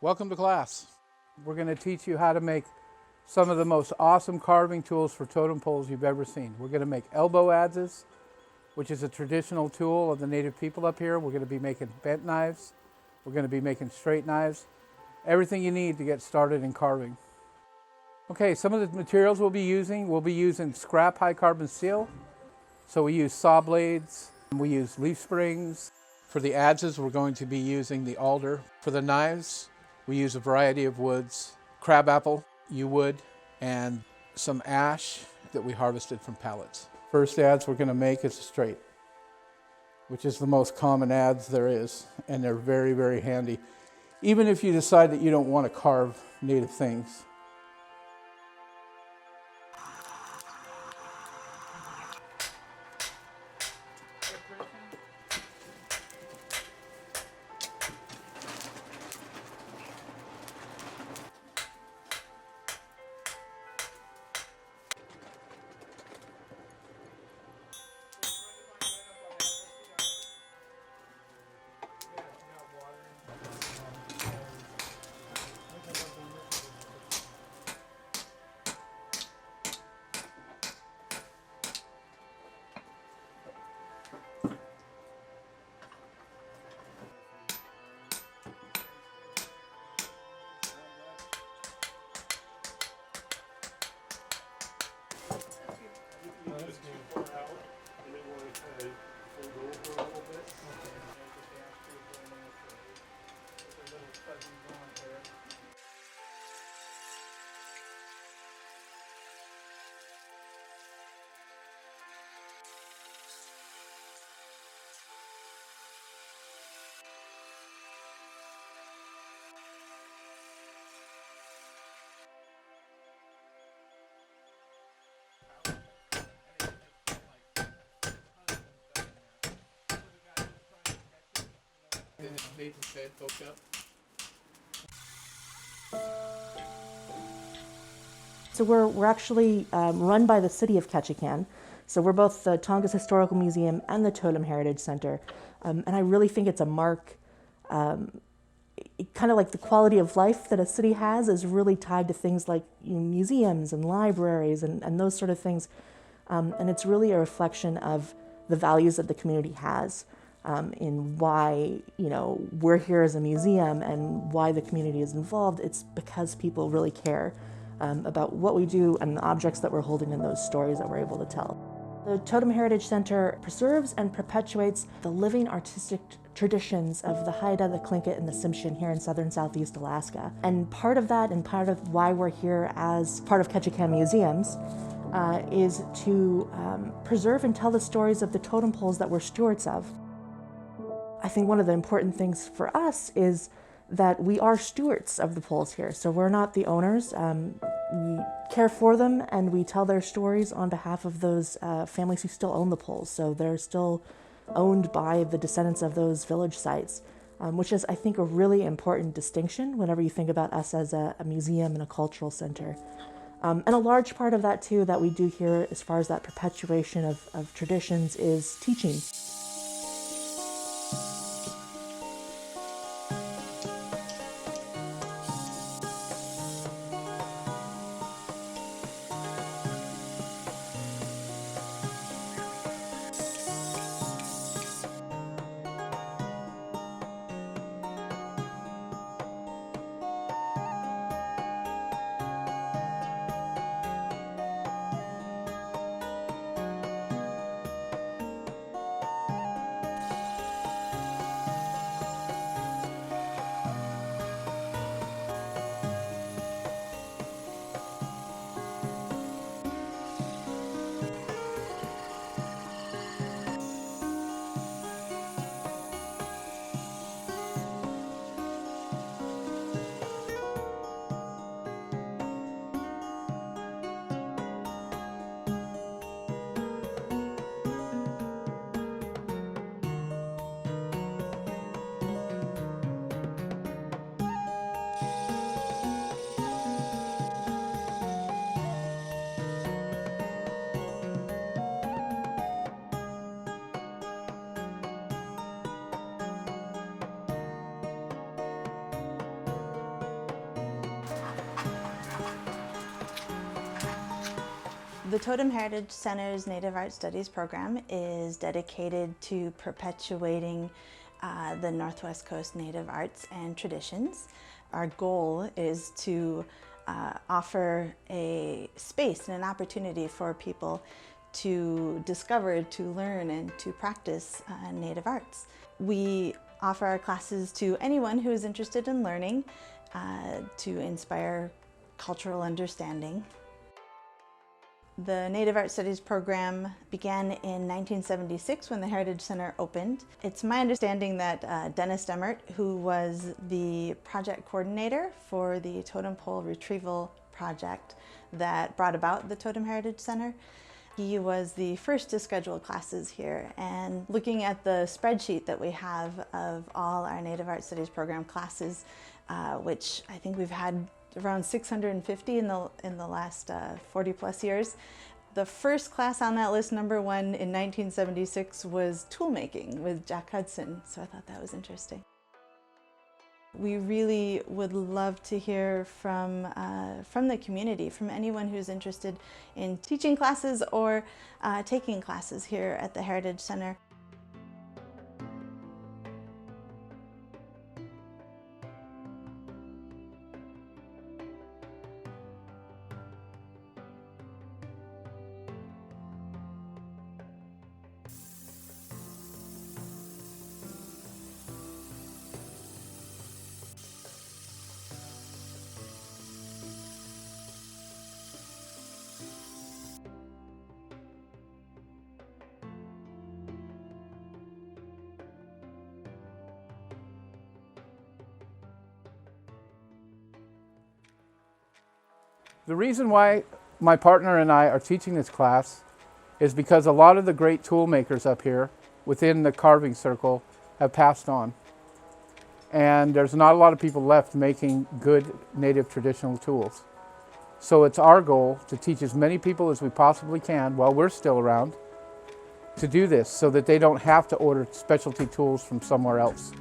Welcome to class. We're going to teach you how to make some of the most awesome carving tools for totem poles you've ever seen. We're going to make elbow adzes, which is a traditional tool of the native people up here. We're going to be making bent knives. We're going to be making straight knives. Everything you need to get started in carving. Okay, some of the materials we'll be using scrap high carbon steel. So we use saw blades, we use leaf springs. For the adzes, we're going to be using the alder. For the knives, we use a variety of woods, crabapple, yew wood, and some ash that we harvested from pallets. First adze we're going to make is a straight, which is the most common adze there is, and they're very, very handy. Even if you decide that you don't want to carve native things. So we're actually run by the city of Ketchikan. So we're both the Tongass Historical Museum and the Totem Heritage Center. And I really think it's a mark, kind of like the quality of life that a city has is really tied to things like museums and libraries and those sort of things. And it's really a reflection of the values that the community has in why we're here as a museum and why the community is involved. It's because people really care about what we do and the objects that we're holding and those stories that we're able to tell. The Totem Heritage Center preserves and perpetuates the living artistic traditions of the Haida, the Tlingit, and the Tsimshian here in southern Southeast Alaska. And part of that, and part of why we're here as part of Ketchikan Museums, is to preserve and tell the stories of the totem poles that we're stewards of. I think one of the important things for us is that we are stewards of the poles here. So we're not the owners. We care for them and we tell their stories on behalf of those families who still own the poles. So they're still owned by the descendants of those village sites, which is, I think, a really important distinction whenever you think about us as a museum and a cultural center. And a large part of that, too, that we do here as far as that perpetuation of traditions is teaching. The Totem Heritage Center's Native Art Studies program is dedicated to perpetuating the Northwest Coast native arts and traditions. Our goal is to offer a space and an opportunity for people to discover, to learn, and to practice native arts. We offer our classes to anyone who is interested in learning to inspire cultural understanding. The Native Art Studies program began in 1976 when the Heritage Center opened. It's my understanding that Dennis Demert, who was the project coordinator for the Totem Pole Retrieval project that brought about the Totem Heritage Center, he was the first to schedule classes here. And looking at the spreadsheet that we have of all our Native Art Studies program classes, which I think we've had around 650 in the last 40 plus years. The first class on that list, number one in 1976, was tool making with Jack Hudson, so I thought that was interesting. We really would love to hear from the community, from anyone who's interested in teaching classes or taking classes here at the Heritage Center. The reason why my partner and I are teaching this class is because a lot of the great tool makers up here within the carving circle have passed on. And there's not a lot of people left making good native traditional tools. So it's our goal to teach as many people as we possibly can while we're still around to do this so that they don't have to order specialty tools from somewhere else.